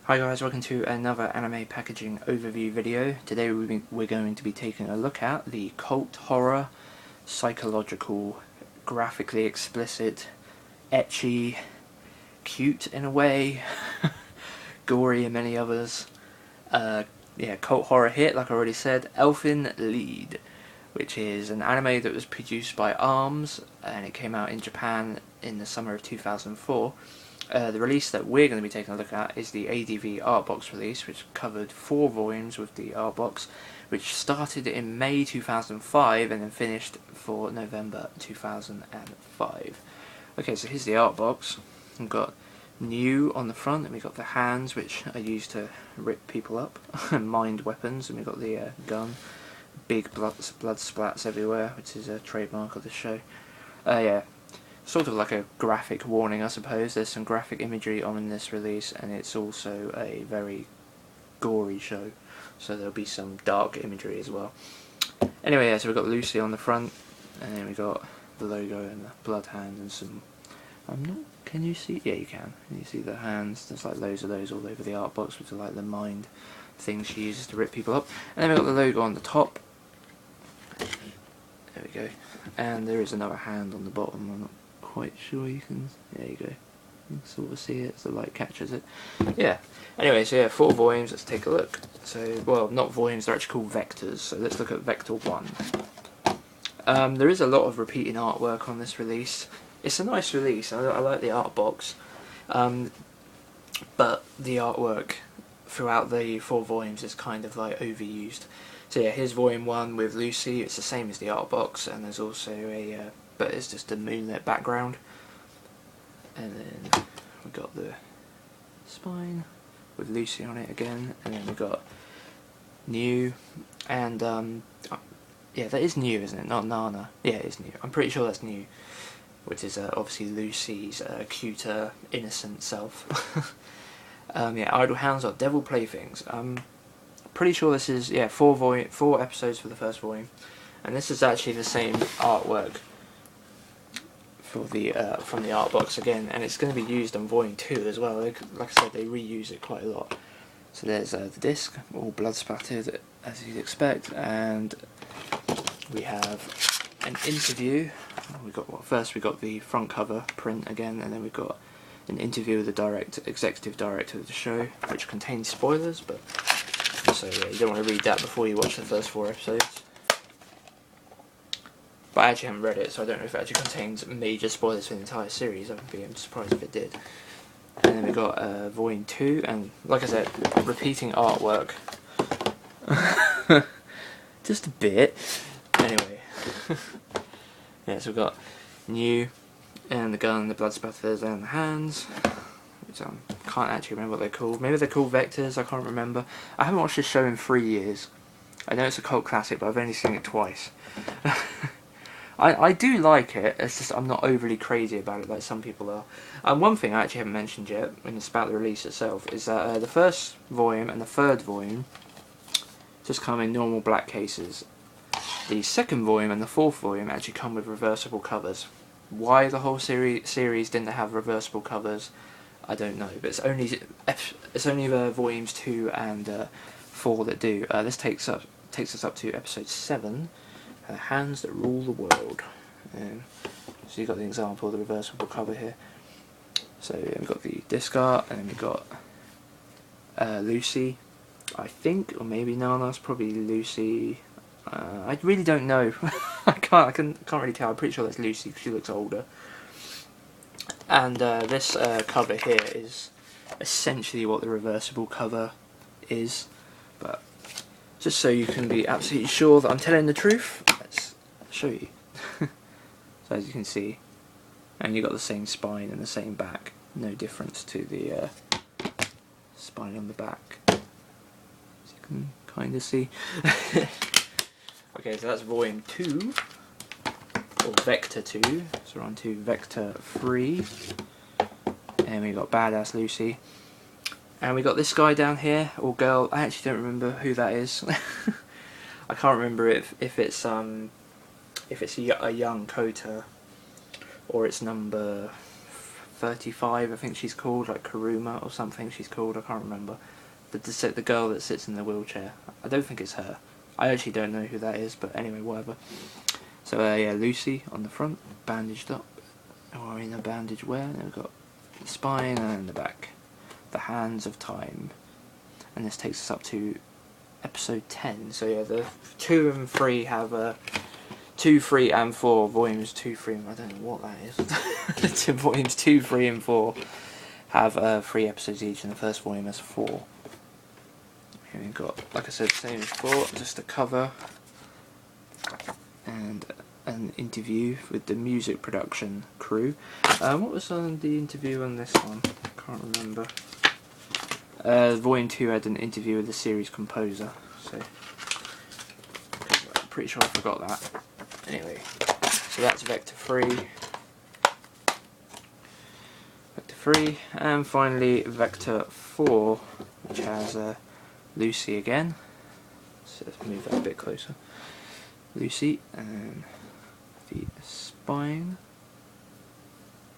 Hi guys, welcome to another anime packaging overview video. Today we're going to be taking a look at the cult horror, psychological, graphically explicit, ecchi, cute in a way, gory and many others. Cult horror hit, like I already said, Elfen Lied, which is an anime that was produced by ARMS and it came out in Japan in the summer of 2004. The release that we're going to be taking a look at is the ADV Art Box release, which covered 4 volumes with the art box, which started in May 2005 and then finished for November 2005. Okay, so here's the art box. We've got new on the front, and we've got the hands, which are used to rip people up, mind weapons, and we've got the gun, big blood splats everywhere, which is a trademark of the show. Sort of like a graphic warning, I suppose. There's some graphic imagery on this release, and it's also a very gory show, so there'll be some dark imagery as well. Anyway, yeah, so we've got Lucy on the front, and then we've got the logo and the blood hand and some... can you see? Yeah, you can. You see the hands. There's like loads of those all over the art box, which are like the mind things she uses to rip people up. And then we've got the logo on the top. There we go. And there is another hand on the bottom. I'm not quite sure you can... There you go. You can sort of see it as the light catches it. Yeah. Anyway, so yeah, 4 volumes. Let's take a look. So, well, not volumes, they're actually called vectors. So let's look at Vector 1. There is a lot of repeating artwork on this release. It's a nice release. I like the art box. But the artwork throughout the 4 volumes is kind of like overused. So yeah, here's volume 1 with Lucy. It's the same as the art box, and there's also a... but it's just a moonlit background. And then we've got the spine with Lucy on it again, and then we've got new, and yeah, that is new, isn't it? Not Nana. Yeah, it is new. I'm pretty sure that's new, which is obviously Lucy's cuter, innocent self. Yeah, Idle Hands are Devil Playthings. Pretty sure this is 4 episodes for the first volume, and this is actually the same artwork for the from the art box again, and it's going to be used on volume 2 as well. Like I said, they reuse it quite a lot. So there's the disc, all blood spattered as you'd expect, and we have an interview. First we got the front cover print again, and then we've got an interview with the executive director of the show, which contains spoilers, but so yeah, you don't want to read that before you watch the first 4 episodes. But I actually haven't read it, so I don't know if it actually contains major spoilers for the entire series. I would be surprised if it did. And then we got volume 2, and like I said, repeating artwork. Just a bit. Anyway. Yeah, so we've got new, and the gun, the blood spatters, and the hands. Which I can't actually remember what they're called. Maybe they're called vectors, I can't remember. I haven't watched this show in 3 years. I know it's a cult classic, but I've only seen it twice. I do like it, it's just I'm not overly crazy about it like some people are. One thing I actually haven't mentioned yet, when it's about the release itself, is that the first volume and the third volume just come in normal black cases. The second volume and the fourth volume actually come with reversible covers. Why the whole series didn't have reversible covers, I don't know, but it's only volumes 2 and 4 that do. This takes us up to episode 7. Hands that rule the world. So you've got the example of the reversible cover here. So yeah, we've got the disc art, and then we've got Lucy, I think, or maybe Nana's probably Lucy. I really don't know. I can't really tell. I'm pretty sure that's Lucy because she looks older. And this cover here is essentially what the reversible cover is, but just so you can be absolutely sure that I'm telling the truth, let's show you. So as you can see, and you've got the same spine and the same back, no difference to the spine on the back, as you can kind of see. Okay, so that's volume 2, or Vector 2, so we're on to Vector 3, and we've got Badass Lucy. And we got this guy down here, or girl. I actually don't remember who that is. I can't remember if it's a young Kota, or it's number 35, I think she's called, like Kuruma or something she's called, I can't remember. The girl that sits in the wheelchair. I don't think it's her. I actually don't know who that is, but anyway, whatever. So yeah, Lucy on the front, bandaged up, or in a bandage wear, and then we've got the spine, and then the back. The Hands of Time. And this takes us up to episode 10. So yeah, the 2 and 3 have 2, 3 and 4, volumes 2, 3, I don't know what that is. Volumes 2, 3 and 4 have 3 episodes each, and the first volume has 4. Here we've got, like I said, same as before, just a cover and an interview with the music production crew. What was on the interview on this one? I can't remember. Volume 2 had an interview with the series composer, so I'm pretty sure I forgot that. Anyway, so that's Vector 3. And finally Vector 4, which has Lucy again. So let's move that a bit closer. Lucy, and the spine.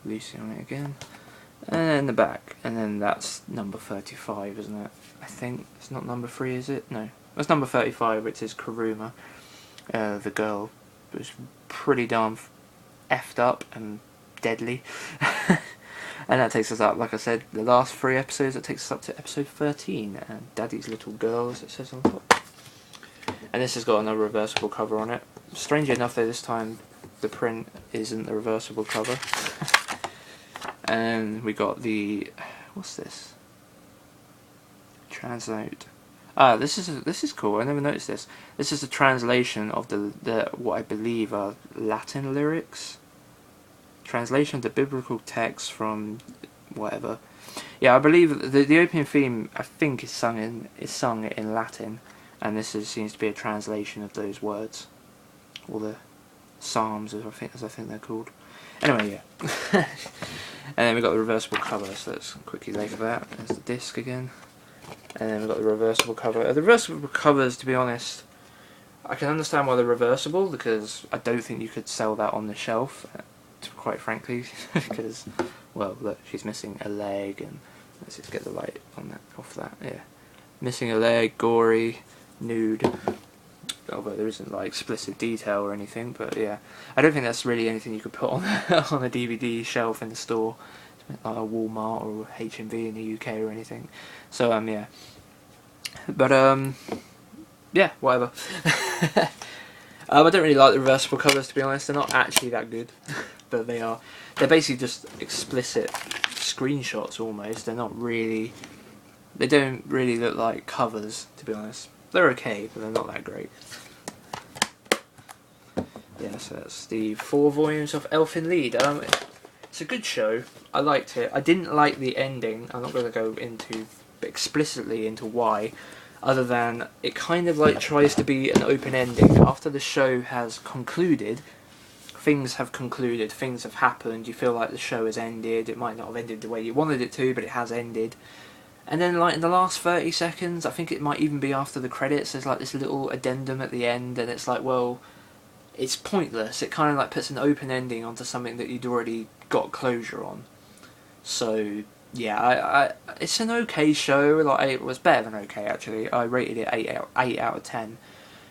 Lucy on it again. And then the back, and then that's number 35, isn't it? I think it's not number 3, is it? No, that's number 35, which is Kuruma, the girl was pretty darn effed up and deadly. And that takes us up, like I said, the last 3 episodes, that takes us up to episode 13, and Daddy's Little Girl, as it says on top. And this has got another reversible cover on it. Strangely enough though, this time the print isn't the reversible cover. And we got the, what's this? Translate. Ah, this is cool. I never noticed this. This is a translation of the what I believe are Latin lyrics. Translation of the biblical text from whatever. Yeah, I believe the opening theme, I think, is sung in Latin, and this seems to be a translation of those words, or the Psalms, as I think they're called. Anyway, yeah. And then we've got the reversible cover, so let's quickly look at that. There's the disc again. And then we've got the reversible cover. The reversible covers, to be honest, I can understand why they're reversible, because I don't think you could sell that on the shelf, quite frankly, because, well, look, she's missing a leg, and let's just get the light on that, off that, yeah. Missing a leg, gory, nude, although there isn't like explicit detail or anything, but yeah, I don't think that's really anything you could put on on a DVD shelf in the store, like a Walmart or H&V in the UK or anything. So yeah, but yeah, whatever. I don't really like the reversible covers, to be honest. They're not actually that good, but they're basically just explicit screenshots almost. They're not really, they don't really look like covers, to be honest. They're okay, but they're not that great. Yeah, so that's the 4 volumes of Elfen Lied. It's a good show. I liked it. I didn't like the ending. I'm not going to go explicitly into why, other than it kind of like tries to be an open ending. After the show has concluded, things have concluded, things have happened, you feel like the show has ended. It might not have ended the way you wanted it to, but it has ended. And then like in the last 30 seconds, I think it might even be after the credits, there's like this little addendum at the end, and it's like, well, it's pointless. It kind of like puts an open ending onto something that you'd already got closure on. So yeah, it's an okay show. Like, it was better than okay, actually. I rated it 8 out of 10,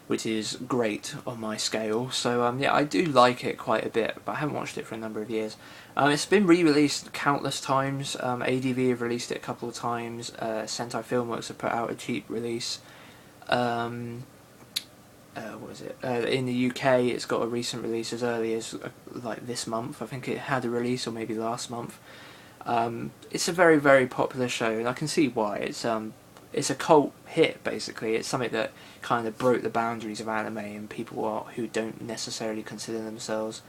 which is great on my scale. So yeah, I do like it quite a bit, but I haven't watched it for a number of years. It's been re-released countless times. ADV have released it a couple of times. Sentai Filmworks have put out a cheap release. What is it? In the UK, it's got a recent release as early as like this month. I think it had a release, or maybe last month. It's a very, very popular show, and I can see why. It's a cult hit, basically. It's something that kind of broke the boundaries of anime, and people who don't necessarily consider themselves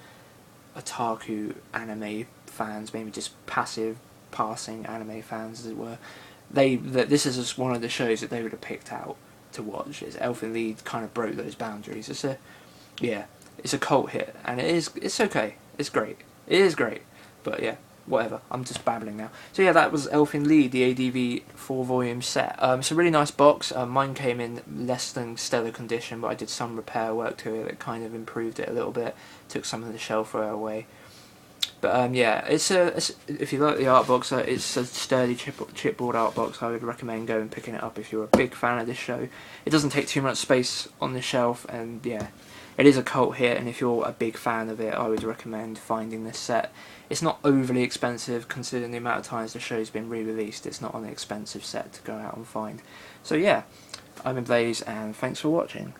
otaku anime fans, maybe just passive, passing anime fans, as it were. This is just one of the shows that they would have picked out to watch. Elfen Lied kind of broke those boundaries. It's a cult hit, and it's okay. It's great. It is great, but yeah. Whatever, I'm just babbling now. So yeah, that was Elfen Lied, the ADV 4-volume set. It's a really nice box. Mine came in less than stellar condition, but I did some repair work to it that kind of improved it a little bit, took some of the shelfware away. But yeah, if you like the art box, it's a sturdy chipboard art box. I would recommend going and picking it up if you're a big fan of this show. It doesn't take too much space on the shelf, and yeah, it is a cult hit, and if you're a big fan of it, I would recommend finding this set. It's not overly expensive considering the amount of times the show's been re-released. It's not an expensive set to go out and find. So yeah, I'm in Blaze, and thanks for watching.